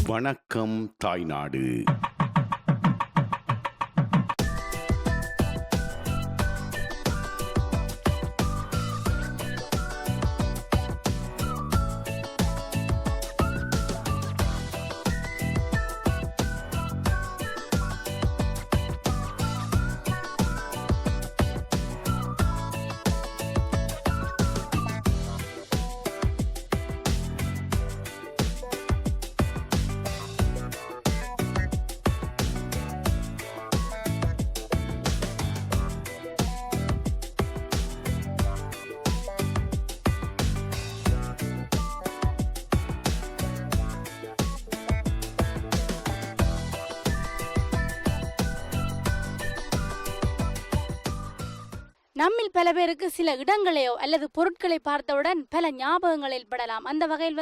வணக்கம் தாய்நாடு. நம்மில் பல பேருக்கு சில இடங்களையோ அல்லது பொருட்களை பார்த்தவுடன் பல ஞாபகங்கள் ஏற்படலாம். அந்த வகையில்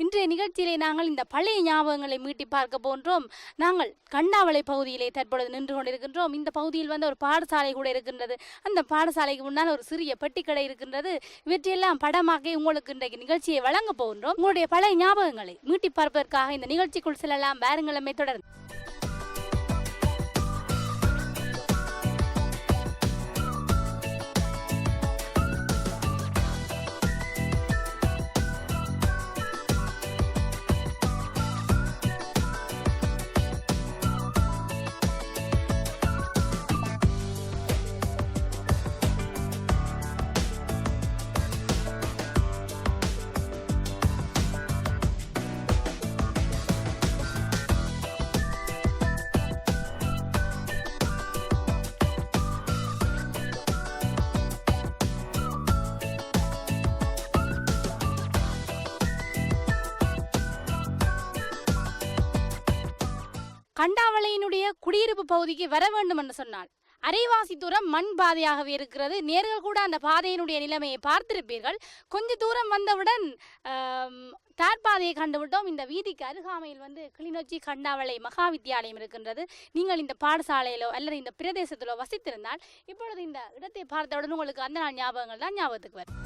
இன்றைய நிகழ்ச்சியிலே நாங்கள் இந்த பழைய ஞாபகங்களை மீட்டி பார்க்க போன்றோம். நாங்கள் கண்ணாவளை பகுதியிலே தற்பொழுது நின்று கொண்டிருக்கின்றோம். இந்த பகுதியில் ஒரு பாடசாலை கூட இருக்கின்றது. அந்த பாடசாலைக்கு முன்னால் ஒரு சிறிய பெட்டிக்கடை இருக்கின்றது. இவற்றையெல்லாம் படமாக்கி உங்களுக்கு இன்றைக்கு நிகழ்ச்சியை வழங்க போகின்றோம். உங்களுடைய பழைய ஞாபகங்களை மீட்டி பார்ப்பதற்காக இந்த நிகழ்ச்சிக்குள் செல்லலாம். வாருங்களமே தொடர்ந்து. கண்டாவளையினுடைய குடியிருப்பு பகுதிக்கு வர வேண்டும் என்று சொன்னால் அரைவாசி தூரம் மண் பாதையாகவே இருக்கிறது. நேர்கள் கூட அந்த பாதையினுடைய நிலைமையை பார்த்திருப்பீர்கள். கொஞ்ச தூரம் வந்தவுடன் தார்பாதையை கண்டுவிட்டோம். இந்த வீதிக்கு அருகாமையில் கிளிநொச்சி கண்டாவளை மகா வித்தியாலயம் இருக்கின்றது. நீங்கள் இந்த பாடசாலையிலோ அல்லது இந்த பிரதேசத்திலோ வசித்திருந்தால் இப்பொழுது இந்த இடத்தை பார்த்தவுடன் உங்களுக்கு அந்த நாள் ஞாபகங்கள் தான் ஞாபகத்துக்கு வரும்.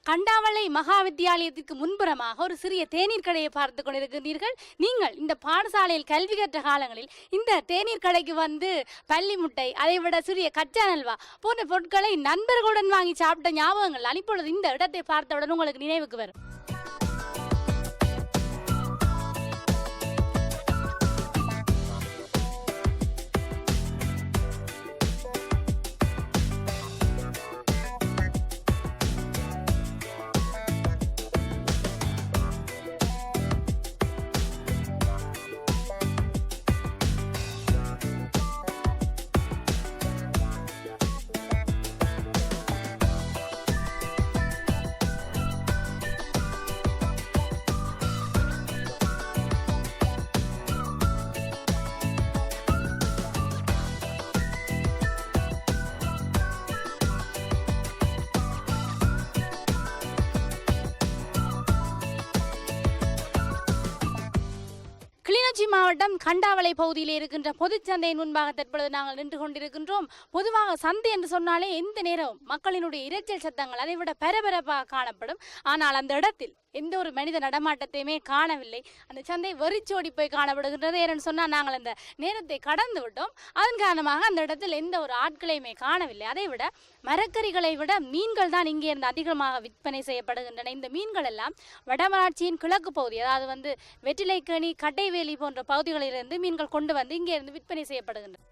கண்டாவளை மகா வித்தியாலயத்திற்கு முன்புறமாக ஒரு சிறிய தேநீர் கடையை பார்த்து கொண்டிருக்கிறீர்கள். நீங்கள் இந்த பாடசாலையில் கல்வி கற்ற காலங்களில் இந்த தேநீர் கடைக்கு பள்ளி முட்டை, அதை விட சிறிய கச்சா நல்வா போன்ற பொருட்களை நண்பர்களுடன் வாங்கி சாப்பிட்ட ஞாபகங்கள் இப்பொழுது இந்த இடத்தை பார்த்தவுடன் உங்களுக்கு நினைவுக்கு வரும். கிளிநொச்சி மாவட்டம் கண்டாவளை பகுதியில் இருக்கின்ற பொதுச்சந்தையின் முன்பாக தற்பொழுது நாங்கள் நின்று கொண்டிருக்கின்றோம். பொதுவாக சந்தை என்று சொன்னாலே எந்த நேரம் மக்களினுடைய இரைச்சல் சத்தங்கள் அதை விட பரபரப்பாக காணப்படும். ஆனால் அந்த இடத்தில் எந்த ஒரு மனித நடமாட்டத்தையுமே காணவில்லை. அந்த சந்தை வெறிச்சோடி போய் காணப்படுகின்றது. ஏன்னு சொன்னால் நாங்கள் அந்த நேரத்தை கடந்து விட்டோம். அதன் காரணமாக அந்த இடத்தில் எந்த ஒரு ஆட்களையுமே காணவில்லை. அதை விட மரக்கறிகளை விட மீன்கள் தான் இங்கே இருந்து அதிகமாக விற்பனை செய்யப்படுகின்றன. இந்த மீன்கள் எல்லாம் வடமராட்சியின் கிழக்கு பகுதி, அதாவது வெற்றிலைக்கேணி, கட்டைவேலி போன்ற பகுதிகளிலிருந்து மீன்கள் கொண்டு வந்து இங்கே இருந்து விற்பனை செய்யப்படுகின்றன.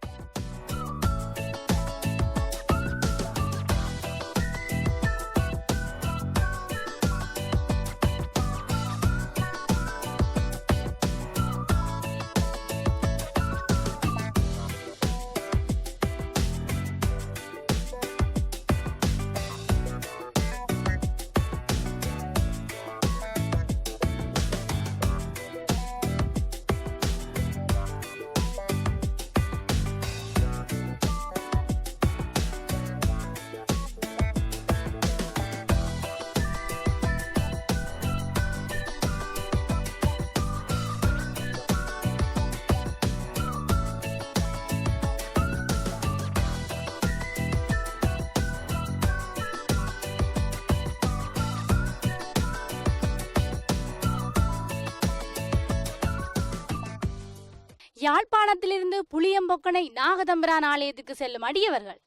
யாழ்ப்பாணத்திலிருந்து புளியம்பொக்கனை நாகதம்பிரான் ஆலயத்துக்கு செல்லும் அடியவர்கள்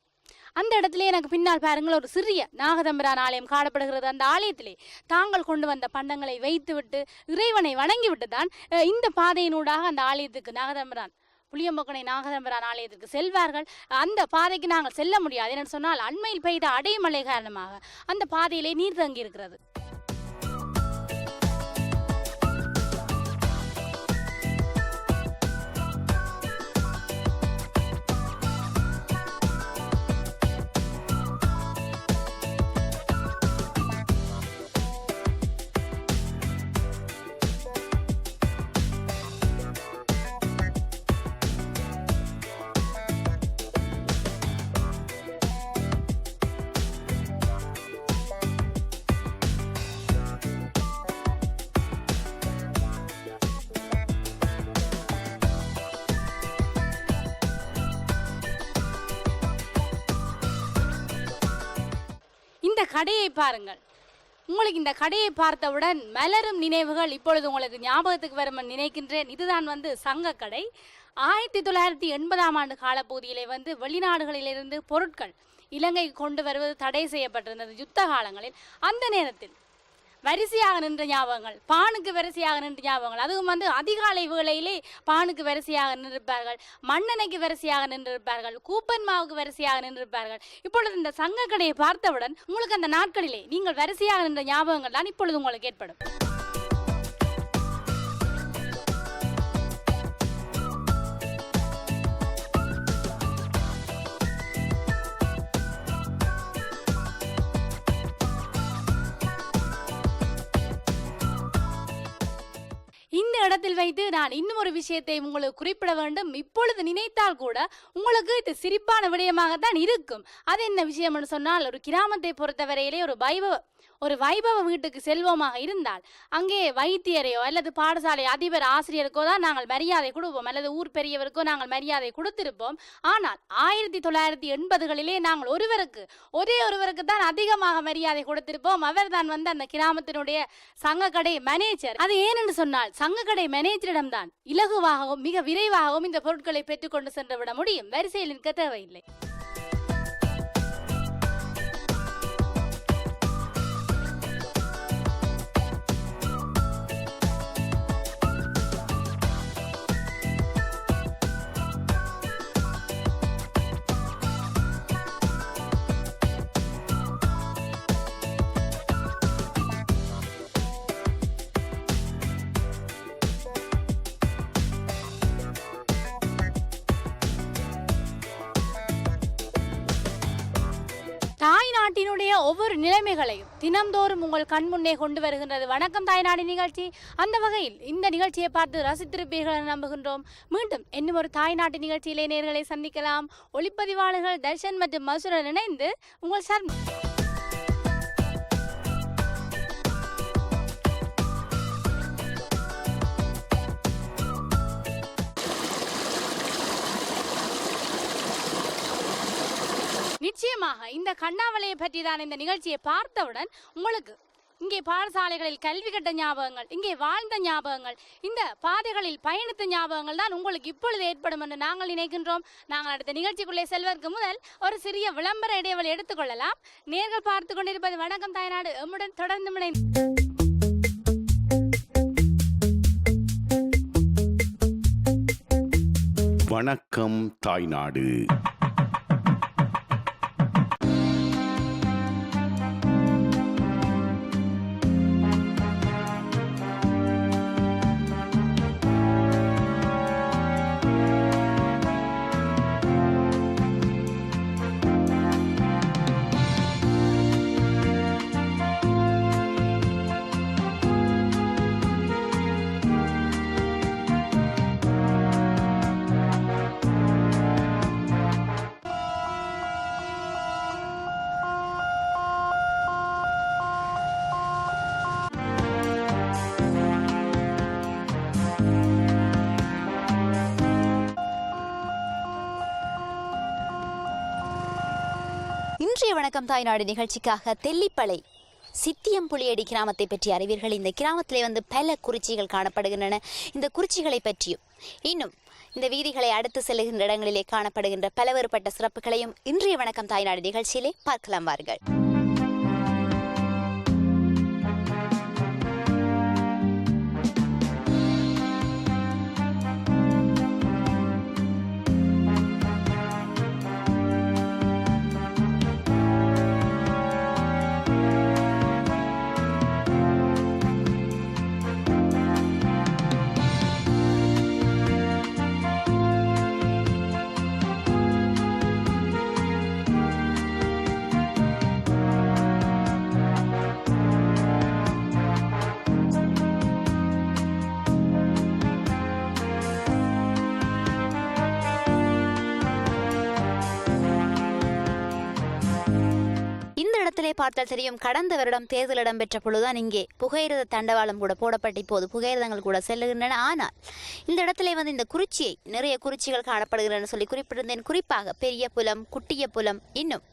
அந்த இடத்துல எனக்கு பின்னால் பாருங்கள் ஒரு சிறிய நாகதம்பிரான் ஆலயம் காணப்படுகிறது. அந்த ஆலயத்திலே தாங்கள் கொண்டு வந்த பண்டங்களை வைத்துவிட்டு இறைவனை வணங்கிவிட்டு தான் இந்த பாதையினூடாக அந்த ஆலயத்துக்கு நாகதம்பிரான் புளியம்பொக்கனை நாகதம்பிரான் ஆலயத்திற்கு செல்வார்கள். அந்த பாதைக்கு நாங்கள் செல்ல முடியாது. என்னென்னு சொன்னால் அண்மையில் பெய்த அடைமழை காரணமாக அந்த பாதையிலே நீர் தங்கி இருக்கிறது. இந்த கடையை பாருங்கள். உங்களுக்கு இந்த கடையை பார்த்தவுடன் மலரும் நினைவுகள் இப்பொழுது உங்களுக்கு ஞாபகத்துக்கு வரும் நினைக்கின்றேன். இதுதான் சங்க கடை. 1980ஆம் ஆண்டு காலப்பகுதியிலே வெளிநாடுகளிலிருந்து பொருட்கள் இலங்கைக்கு கொண்டு வருவது தடை செய்யப்பட்டிருந்தது யுத்த காலங்களில். அந்த நேரத்தில் வரிசையாக நின்ற ஞாபகங்கள், பானுக்கு வரிசையாக நின்ற ஞாபகங்கள். அதுவும் அதிகாலை வேளையிலே பானுக்கு வரிசையாக நின்றிருப்பார்கள், மண்ணெண்ணெய்க்கு வரிசையாக நின்றிருப்பார்கள், கூப்பன் மாவுக்கு வரிசையாக நின்றிருப்பார்கள். இப்பொழுது இந்த சங்க கடையை பார்த்தவுடன் உங்களுக்கு அந்த நாட்களிலே நீங்கள் வரிசையாக நின்ற ஞாபகங்கள் தான் இப்பொழுது உங்களுக்கு ஏற்படும். இந்த இடத்தில் வைத்து நான் இன்னும் ஒரு விஷயத்தை உங்களுக்கு குறிப்பிட வேண்டும். இப்பொழுது நினைத்தால் கூட உங்களுக்கு இது சிரிப்பான விடயமாகத்தான் இருக்கும். அது என்ன விஷயம்னு சொன்னால், ஒரு கிராமத்தை பொறுத்தவரையிலே ஒரு வைபவ வீட்டுக்கு செல்வோமாக இருந்தால் அங்கே வைத்தியரையோ அல்லது பாடசாலை அதிபர் ஆசிரியருக்கோ தான் நாங்கள் மரியாதை கொடுப்போம், அல்லது ஊர் பெரியவருக்கோ நாங்கள் மரியாதை கொடுத்திருப்போம். ஆனால் 1980களிலே நாங்கள் ஒரே ஒருவருக்கு தான் அதிகமாக மரியாதை கொடுத்திருப்போம். அவர் தான் அந்த கிராமத்தினுடைய சங்கக்கடை மேனேஜர். அது ஏனென்று சொன்னால், சங்கக்கடை மேனேஜரிடம் தான் இலகுவாகவும் மிக விரைவாகவும் இந்த பொருட்களை பெற்றுக்கொண்டு சென்று விட முடியும். வரிசையில் நிற்க தேவையில்லை. தாய்நாட்டினுடைய ஒவ்வொரு நிலைமைகளையும் தினம்தோறும் உங்கள் கண் முன்னே கொண்டு வருகின்றது வணக்கம் தாய்நாடு நிகழ்ச்சி. அந்த வகையில் இந்த நிகழ்ச்சியை பார்த்து ரசித்திருப்பீர்கள் என நம்புகின்றோம். மீண்டும் இன்னும் ஒரு தாய்நாட்டு நிகழ்ச்சியிலே நேர்களை சந்திக்கலாம். ஒளிப்பதிவாளர்கள் தர்ஷன் மற்றும் மசூரன் இணைந்து உங்கள் சர்மா. நிச்சயமாக இந்த கண்ணாவளையை பற்றி தான் இந்த நிகழ்ச்சியை பார்த்தவுடன் உங்களுக்கு இங்கே பாடசாலைகளில் கல்வி கட்ட ஞாபகங்கள், இங்கே வாழ்ந்த ஞாபகங்கள், இந்த பாதைகளில் பயணித்த ஞாபகங்கள் தான் உங்களுக்கு இப்பொழுது ஏற்படும் என்று நாங்கள் நினைக்கின்றோம். நாங்கள் அடுத்த நிகழ்ச்சிக்குள்ளே செல்வதற்கு முதல் ஒரு சிறிய விளம்பர இடைவெளி எடுத்துக்கொள்ளலாம். நேர்கள் பார்த்து கொண்டிருப்பது வணக்கம் தாய்நாடு. எம்முடன் தொடர்ந்து வணக்கம் தாய்நாடு. இன்றைய வணக்கம் தாய்நாடு நிகழ்ச்சிக்காக தெல்லிப்பளை சித்தியம்புளியடி கிராமத்தை பற்றி அறிவீர்கள். இந்த கிராமத்திலே பல குறிச்சிகள் காணப்படுகின்றன. இந்த குறிச்சிகளை பற்றியும் இன்னும் இந்த வீதிகளை அடுத்து செல்லுகின்ற இடங்களிலே காணப்படுகின்ற பலவேறுபட்ட சிறப்புகளையும் இன்றைய வணக்கம் தாய்நாடு நிகழ்ச்சியிலே பார்க்கலாம் வாருங்கள். பார்த்தால் தெரியும், கடந்த வருடம் தேர்தல் இடம்பெற்ற பொழுதுதான் இங்கே புகையிரத தண்டவாளம் கூட போடப்பட்டு இப்போது புகையிரதங்கள் கூட செல்லுகின்றன. ஆனால் இந்த இடத்துல இந்த குறிச்சியை நிறைய குறிச்சிகள் காணப்படுகின்றன சொல்லி குறிப்பிட்டிருந்தேன். குறிப்பாக பெரிய புலம், குட்டிய புலம், இன்னும்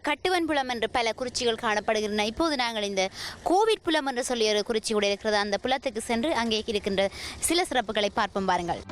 கட்டுவன் புலம் என்று பல குறிச்சிகள் காணப்படுகின்றன. இப்போது நாங்கள் இந்த கோவிட் புலம் என்று சொல்லி ஒரு குறிச்சி கூட இருக்கிறது. அந்த புலத்துக்கு சென்று அங்கே இருக்கின்ற சில சிறப்புகளை பார்ப்போம் பாருங்கள்.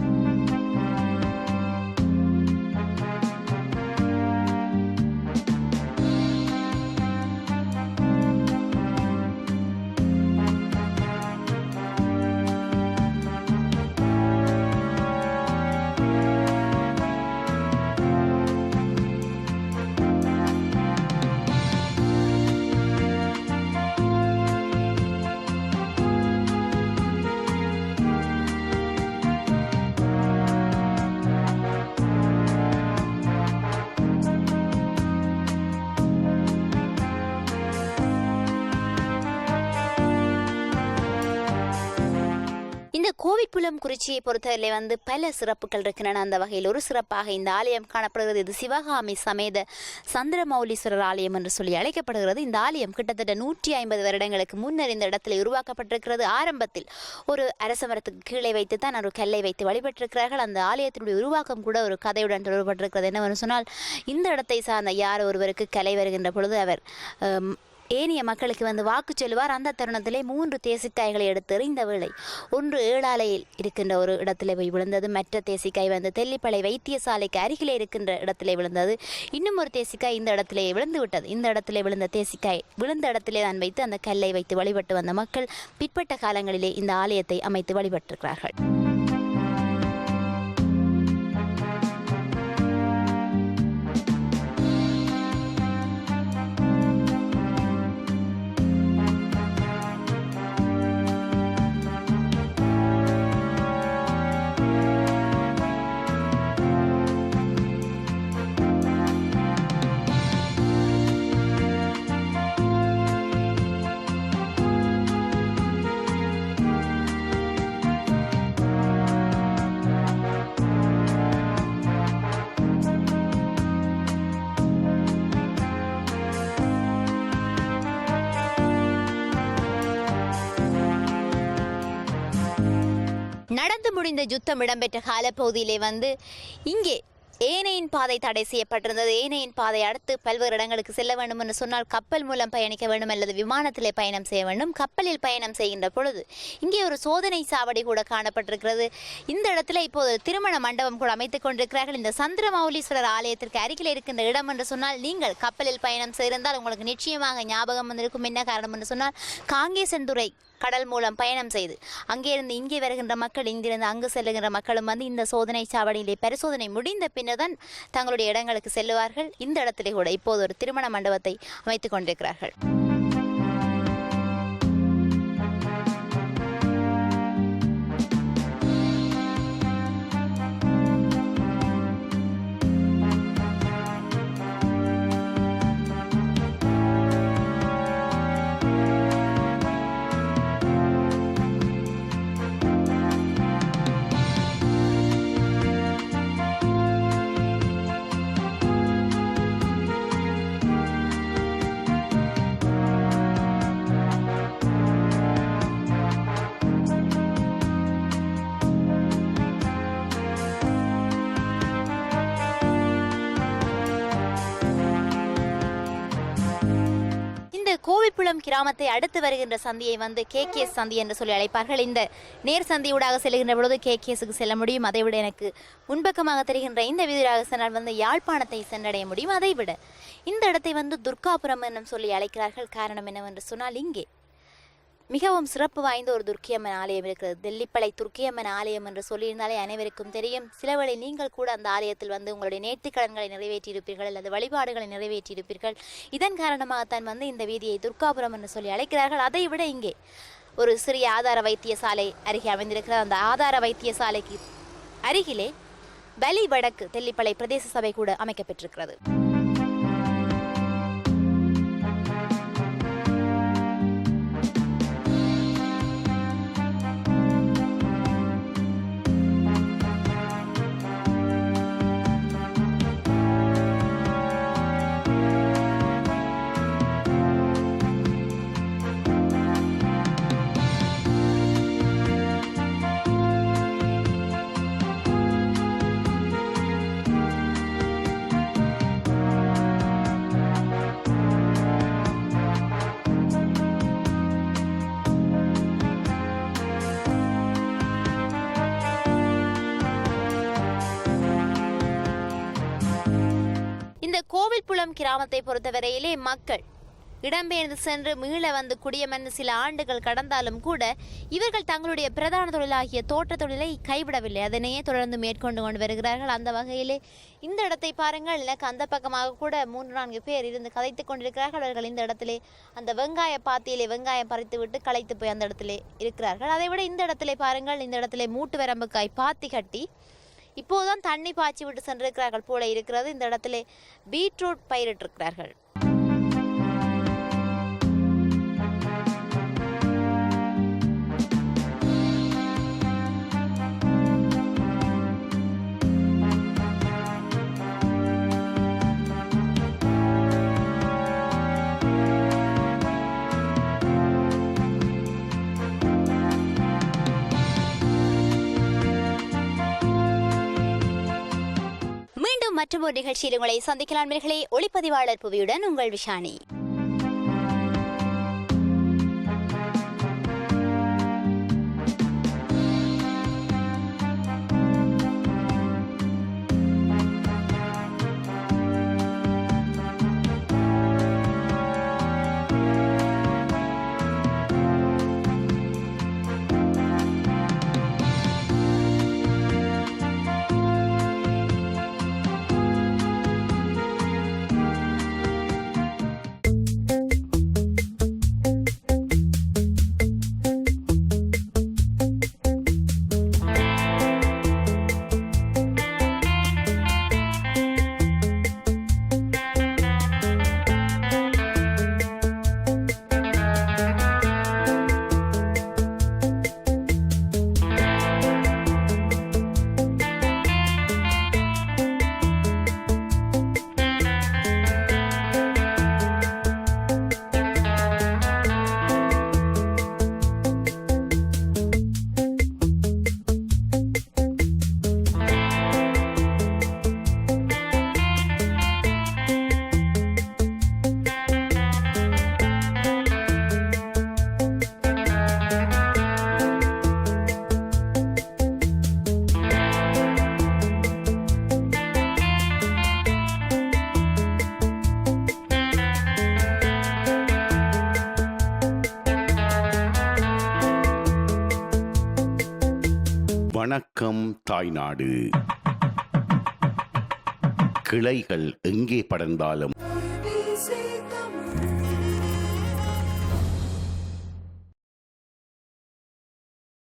கோவிட் புலம் குறிச்சியை பொறுத்தவரை பல சிறப்புகள் இருக்கின்றன. அந்த வகையில் ஒரு சிறப்பாக இந்த ஆலயம் காணப்படுகிறது. இது சிவகாமி சமேத சந்திரமௌலீஸ்வரர் ஆலயம் என்று சொல்லி அழைக்கப்படுகிறது. இந்த ஆலயம் கிட்டத்தட்ட 150 வருடங்களுக்கு முன்னர் இந்த இடத்துல உருவாக்கப்பட்டிருக்கிறது. ஆரம்பத்தில் ஒரு அரச மரத்துக்கு கீழே வைத்து தான் ஒரு கல்லை வைத்து வழிபட்டிருக்கிறார்கள். அந்த ஆலயத்தினுடைய உருவாக்கம் கூட ஒரு கதையுடன் தொடர்பட்டிருக்கிறது. என்னவென்று சொன்னால், இந்த இடத்தை சார்ந்த யார் ஒருவருக்கு கலை வருகின்ற பொழுது அவர் ஏனைய மக்களுக்கு வாக்கு சொல்லுவார். அந்த தருணத்திலே 3 தேசிக்காய்களை எடுத்து எறிந்த வேளை ஒன்று ஏழாலையில் இருக்கின்ற ஒரு இடத்திலே போய் விழுந்தது. மற்ற தேசிக்காய் தெல்லிப்பளை வைத்தியசாலைக்கு அருகிலே இருக்கின்ற இடத்திலே விழுந்தது. இன்னும் ஒரு தேசிக்காய் இந்த இடத்திலே விழுந்து விட்டது. இந்த இடத்திலே விழுந்த தேசிக்காய் விழுந்த இடத்திலே தான் வைத்து அந்த கல்லை வைத்து வழிபட்டு வந்த மக்கள் பிற்பட்ட காலங்களிலே இந்த ஆலயத்தை அமைத்து வழிபட்டிருக்கிறார்கள். நடந்து முடிந்த யுத்தம் இடம்பெற்ற காலப்பகுதியிலே இங்கே ஏனையின் பாதை தடை செய்யப்பட்டிருந்தது. ஏனையின் பாதை அடுத்து பல்வேறு இடங்களுக்கு செல்ல வேண்டும் என்று சொன்னால் கப்பல் மூலம் பயணிக்க வேண்டும் அல்லது விமானத்திலே பயணம் செய்ய வேண்டும். கப்பலில் பயணம் செய்கின்ற பொழுது இங்கே ஒரு சோதனை சாவடி கூட காணப்பட்டிருக்கிறது. இந்த இடத்துல இப்போது திருமண மண்டபம் கூட அமைத்துக் கொண்டிருக்கிறார்கள். இந்த சந்திரமௌலீஸ்வரர் ஆலயத்திற்கு அருகில் இருக்கின்ற இடம் என்று சொன்னால் நீங்கள் கப்பலில் பயணம் செய்திருந்தால் உங்களுக்கு நிச்சயமாக ஞாபகம் வந்திருக்கும். என்ன காரணம் என்று சொன்னால் காங்கேசன்துறை கடல் மூலம் பயணம் செய்து அங்கே இருந்து இங்கே வருகின்ற மக்கள், இங்கிருந்து அங்கு செல்லுகின்ற மக்களும் வந்து இந்த சோதனை சாவடியிலே பரிசோதனை முடிந்த பின்னர் தான் தங்களுடைய இடங்களுக்கு செல்லுவார்கள். இந்த இடத்திலே கூட இப்போது ஒரு திருமண மண்டபத்தை அமைத்துக் கொண்டிருக்கிறார்கள். கோவில்புலம் கிராமத்தை அடுத்து வருகின்ற சந்தியை வந்து கேகேஎஸ் சந்தி என்று சொல்லி அழைப்பார்கள். இந்த நேர் சந்தியூடாக செல்கின்ற பொழுது கேகேஎஸ்க்கு செல்ல முடியும். அதைவிட எனக்கு முன்பக்கமாக தெரிகின்ற இந்த வீதியாக சென்றால் வந்து யாழ்ப்பாணத்தை சென்றடைய முடியும். அதைவிட இந்த இடத்தை வந்து துர்காபுரம் என்னும் சொல்லி அழைக்கிறார்கள். காரணம் என்னவென்று சொன்னால் இங்கே மிகவும் சிறப்பு வாய்ந்த ஒரு துர்க்கியம்மன் ஆலயம் இருக்கிறது. தெல்லிப்பளை துர்க்கியம்மன் ஆலயம் என்று சொல்லியிருந்தாலே அனைவருக்கும் தெரியும். சிலவேளை நீங்கள் கூட அந்த ஆலயத்தில் வந்து உங்களுடைய நேர்த்திக்கடன்களை நிறைவேற்றியிருப்பீர்கள் அல்லது வழிபாடுகளை நிறைவேற்றியிருப்பீர்கள். இதன் காரணமாகத்தான் வந்து இந்த வீதியை துர்காபுரம் என்று சொல்லி அழைக்கிறார்கள். அதை விட இங்கே ஒரு சிறிய ஆதார வைத்தியசாலை அருகே அமைந்திருக்கிறது. அந்த ஆதார வைத்தியசாலைக்கு அருகிலே பலி வடக்கு தெல்லிப்பளை பிரதேச சபை கூட அமைக்கப்பட்டிருக்கிறது. கோவில்புலம் கிராமத்தை பொறுத்தவரையிலே மக்கள் இடம்பெயர்ந்து சென்று மீள வந்து குடியமர்ந்து சில ஆண்டுகள் கடந்தாலும் கூட இவர்கள் தங்களுடைய பிரதான தொழிலாகிய தோட்ட தொழிலை கைவிடவில்லை. அதனையே தொடர்ந்து மேற்கொண்டு கொண்டு வருகிறார்கள். அந்த வகையிலே இந்த இடத்தை பாருங்கள். எனக்கு அந்த பக்கமாக கூட 3-4 பேர் இருந்து கதைத்து கொண்டிருக்கிறார்கள். அவர்கள் இந்த இடத்திலே அந்த வெங்காய பாத்தியிலே வெங்காயம் பறித்து விட்டு களைத்து போய் அந்த இடத்திலே இருக்கிறார்கள். அதை விட இந்த இடத்திலே பாருங்கள். இந்த இடத்திலே மூட்டு வரம்புக்காய் பாத்தி கட்டி இப்போதுதான் தண்ணி பாய்ச்சி விட்டு சென்றிருக்கிறார்கள் போல இருக்கிறது. இந்த இடத்திலே பீட்ரூட் பயிரிட்டிருக்கிறார்கள். மற்றொரு நிகழ்ச்சியில் உங்களை சந்திக்கலாம். ஒளிப்பதிவாளர் புவியுடன் உங்கள் விஷானி. வணக்கம் தாய்நாடு. கிளைகள் எங்கே படர்ந்தாலும்